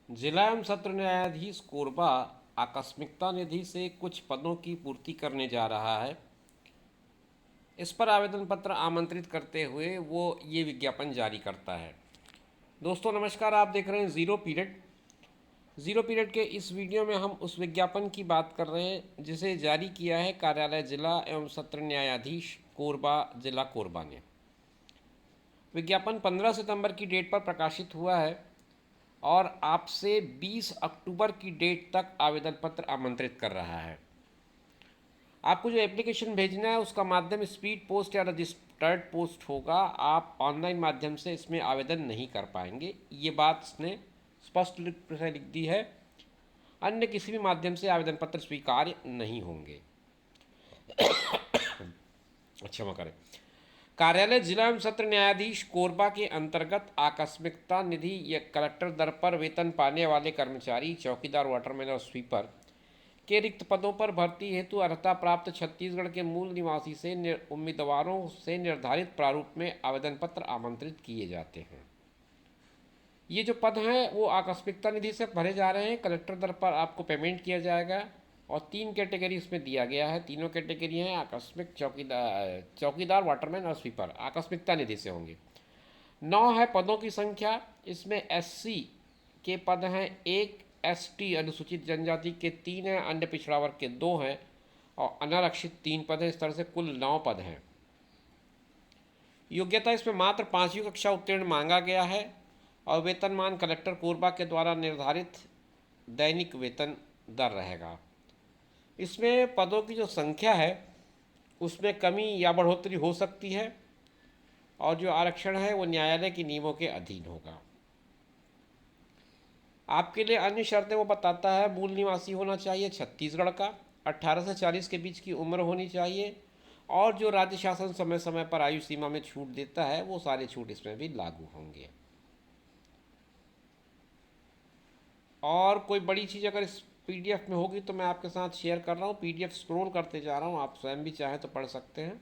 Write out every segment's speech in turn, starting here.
जिला एवं सत्र न्यायाधीश कोरबा आकस्मिकता निधि से कुछ पदों की पूर्ति करने जा रहा है। इस पर आवेदन पत्र आमंत्रित करते हुए वो ये विज्ञापन जारी करता है। दोस्तों नमस्कार, आप देख रहे हैं ज़ीरो पीरियड के इस वीडियो में हम उस विज्ञापन की बात कर रहे हैं जिसे जारी किया है कार्यालय जिला एवं सत्र न्यायाधीश कोरबा जिला कोरबा ने। विज्ञापन 15 सितंबर की डेट पर प्रकाशित हुआ है और आपसे 20 अक्टूबर की डेट तक आवेदन पत्र आमंत्रित कर रहा है। आपको जो एप्लीकेशन भेजना है उसका माध्यम स्पीड पोस्ट या रजिस्टर्ड पोस्ट होगा। आप ऑनलाइन माध्यम से इसमें आवेदन नहीं कर पाएंगे, ये बात इसने स्पष्ट रूप से लिख दी है। अन्य किसी भी माध्यम से आवेदन पत्र स्वीकार्य नहीं होंगे। क्षमा करें। कार्यालय जिला एवं सत्र न्यायाधीश कोरबा के अंतर्गत आकस्मिकता निधि या कलेक्टर दर पर वेतन पाने वाले कर्मचारी, चौकीदार, वाटरमैन और स्वीपर के रिक्त पदों पर भर्ती हेतु अर्हता प्राप्त छत्तीसगढ़ के मूल निवासी से उम्मीदवारों से निर्धारित प्रारूप में आवेदन पत्र आमंत्रित किए जाते हैं। ये जो पद हैं वो आकस्मिकता निधि से भरे जा रहे हैं। कलेक्टर दर पर आपको पेमेंट किया जाएगा और 3 कैटेगरी इसमें दिया गया है। तीनों कैटेगरी हैं आकस्मिक, चौकीदार, वाटरमैन और स्वीपर। आकस्मिकता निधि से होंगे। 9 है पदों की संख्या। इसमें एससी के पद हैं 1, एसटी अनुसूचित जनजाति के 3 हैं, अन्य पिछड़ा वर्ग के 2 हैं और अनारक्षित 3 पद हैं। इस तरह से कुल 9 पद हैं। योग्यता इसमें मात्र 5वीं कक्षा उत्तीर्ण मांगा गया है और वेतनमान कलेक्टर कोरबा के द्वारा निर्धारित दैनिक वेतन दर रहेगा। इसमें पदों की जो संख्या है उसमें कमी या बढ़ोतरी हो सकती है और जो आरक्षण है वो न्यायालय के नियमों के अधीन होगा। आपके लिए अन्य शर्तें वो बताता है। मूल निवासी होना चाहिए छत्तीसगढ़ का, 18 से 40 के बीच की उम्र होनी चाहिए और जो राज्य शासन समय समय पर आयु सीमा में छूट देता है वो सारे छूट इसमें भी लागू होंगे। और कोई बड़ी चीज़ अगर इस पीडीएफ में होगी तो मैं आपके साथ शेयर कर रहा हूँ। पीडीएफ स्क्रॉल करते जा रहा हूँ, आप स्वयं भी चाहें तो पढ़ सकते हैं।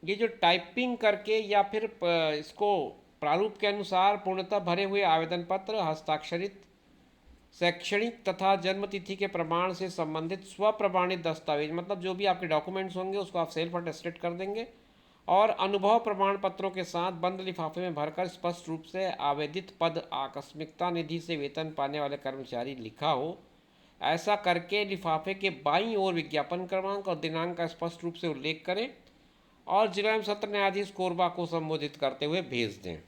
ये जो टाइपिंग करके या फिर इसको प्रारूप के अनुसार पूर्णतः भरे हुए आवेदन पत्र, हस्ताक्षरित शैक्षणिक तथा जन्म तिथि के प्रमाण से संबंधित स्वप्रमाणित दस्तावेज, मतलब जो भी आपके डॉक्यूमेंट्स होंगे उसको आप सेल्फ अटेस्टेड कर देंगे और अनुभव प्रमाण पत्रों के साथ बंद लिफाफे में भरकर स्पष्ट रूप से आवेदित पद आकस्मिकता निधि से वेतन पाने वाले कर्मचारी लिखा हो, ऐसा करके लिफाफे के बाईं ओर विज्ञापन क्रमांक और दिनांक का स्पष्ट रूप से उल्लेख करें और जिला एवं सत्र न्यायाधीश कोरबा को संबोधित करते हुए भेज दें।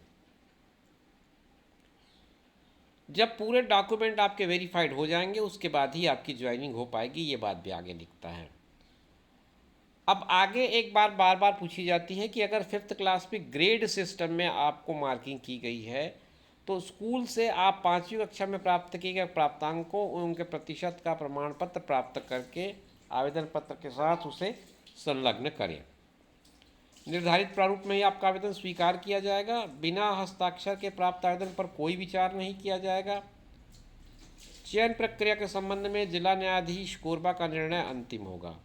जब पूरे डॉक्यूमेंट आपके वेरीफाइड हो जाएंगे उसके बाद ही आपकी ज्वाइनिंग हो पाएगी, ये बात भी आगे लिखता है। अब आगे एक बार बार बार पूछी जाती है कि अगर 5th क्लास में ग्रेड सिस्टम में आपको मार्किंग की गई है तो स्कूल से आप 5वीं कक्षा में प्राप्त किए गए प्राप्तांकों उनके प्रतिशत का प्रमाण पत्र प्राप्त करके आवेदन पत्र के साथ उसे संलग्न करें। निर्धारित प्रारूप में ही आपका आवेदन स्वीकार किया जाएगा। बिना हस्ताक्षर के प्राप्त आवेदन पर कोई विचार नहीं किया जाएगा। चयन प्रक्रिया के संबंध में जिला न्यायाधीश कोरबा का निर्णय अंतिम होगा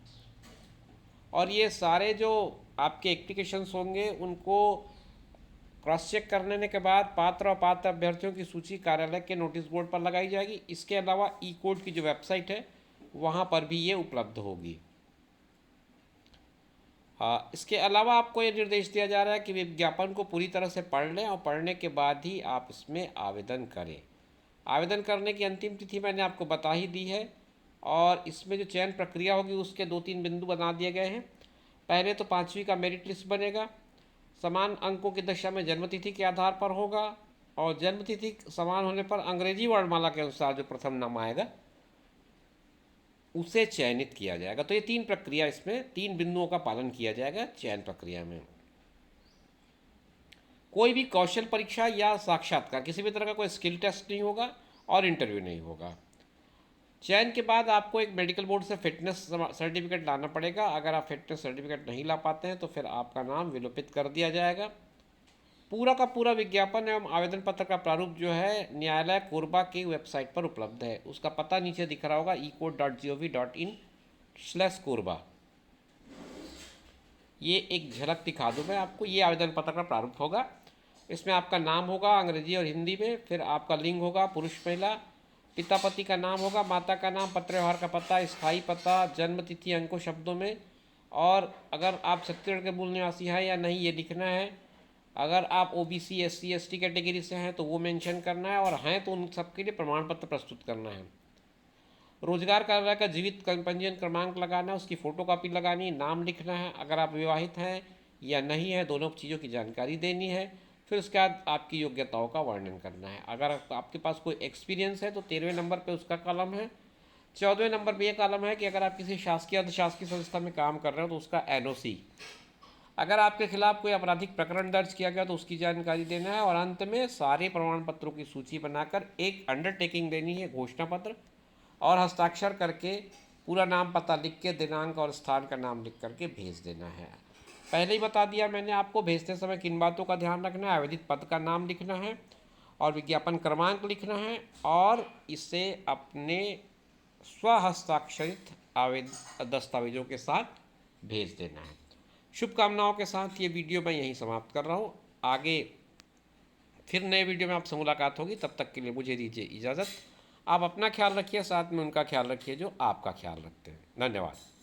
और ये सारे जो आपके एप्लीकेशंस होंगे उनको क्रॉस चेक करने के बाद पात्र और पात्र अभ्यर्थियों की सूची कार्यालय के नोटिस बोर्ड पर लगाई जाएगी। इसके अलावा ई कोड की जो वेबसाइट है वहाँ पर भी ये उपलब्ध होगी। इसके अलावा आपको ये निर्देश दिया जा रहा है कि विज्ञापन को पूरी तरह से पढ़ लें और पढ़ने के बाद ही आप इसमें आवेदन करें। आवेदन करने की अंतिम तिथि मैंने आपको बता ही दी है और इसमें जो चयन प्रक्रिया होगी उसके 2-3 बिंदु बना दिए गए हैं। पहले तो 5वीं का मेरिट लिस्ट बनेगा, समान अंकों की दशा में जन्मतिथि के आधार पर होगा और जन्मतिथि समान होने पर अंग्रेजी वर्णमाला के अनुसार जो प्रथम नाम आएगा उसे चयनित किया जाएगा। तो ये 3 प्रक्रिया, इसमें 3 बिंदुओं का पालन किया जाएगा चयन प्रक्रिया में। कोई भी कौशल परीक्षा या साक्षात्कार, किसी भी तरह का कोई स्किल टेस्ट नहीं होगा और इंटरव्यू नहीं होगा। चयन के बाद आपको एक मेडिकल बोर्ड से फिटनेस सर्टिफिकेट लाना पड़ेगा। अगर आप फिटनेस सर्टिफिकेट नहीं ला पाते हैं तो फिर आपका नाम विलोपित कर दिया जाएगा। पूरा का पूरा विज्ञापन एवं आवेदन पत्र का प्रारूप जो है न्यायालय कोरबा की वेबसाइट पर उपलब्ध है। उसका पता नीचे दिख रहा होगा ecode.gov.in/कोरबा। ये एक झलक दिखा दूँ मैं आपको। ये आवेदन पत्र का प्रारूप होगा इसमें आपका नाम होगा अंग्रेजी और हिंदी में, फिर आपका लिंग होगा पुरुष महिला, पिता पति का नाम होगा, माता का नाम, पत्र व्यवहार का पता, स्थायी पता, जन्म तिथि अंकों शब्दों में, और अगर आप छत्तीसगढ़ के मूल निवासी हैं या नहीं ये लिखना है। अगर आप ओबीसी एससी एसटी कैटेगरी से हैं तो वो मेंशन करना है, और हैं तो उन सबके लिए प्रमाण पत्र प्रस्तुत करना है। रोजगार कार्यालय का जीवित पंजीयन क्रमांक लगाना है, उसकी फ़ोटोकॉपी लगानी है, नाम लिखना है, अगर आप विवाहित हैं या नहीं है दोनों चीज़ों की जानकारी देनी है। फिर उसके बाद आपकी योग्यताओं का वर्णन करना है। अगर आपके पास कोई एक्सपीरियंस है तो 13वें नंबर पे उसका कॉलम है। 14वें नंबर पे ये कॉलम है कि अगर आप किसी शासकीय अर्धशासकीय संस्था में काम कर रहे हो तो उसका एनओसी। अगर आपके खिलाफ कोई आपराधिक प्रकरण दर्ज किया गया तो उसकी जानकारी देना है। और अंत में सारे प्रमाण पत्रों की सूची बनाकर एक अंडरटेकिंग देनी है, घोषणा पत्र, और हस्ताक्षर करके पूरा नाम पता लिख के दिनांक और स्थान का नाम लिख करके भेज देना है। पहले ही बता दिया मैंने आपको, भेजते समय किन बातों का ध्यान रखना है। आवेदित पद का नाम लिखना है और विज्ञापन क्रमांक लिखना है, और इसे अपने स्वहस्ताक्षरित दस्तावेजों के साथ भेज देना है। शुभकामनाओं के साथ ये वीडियो मैं यहीं समाप्त कर रहा हूँ। आगे फिर नए वीडियो में आपसे मुलाकात होगी, तब तक के लिए मुझे दीजिए इजाज़त। आप अपना ख्याल रखिए, साथ में उनका ख्याल रखिए जो आपका ख्याल रखते हैं। धन्यवाद।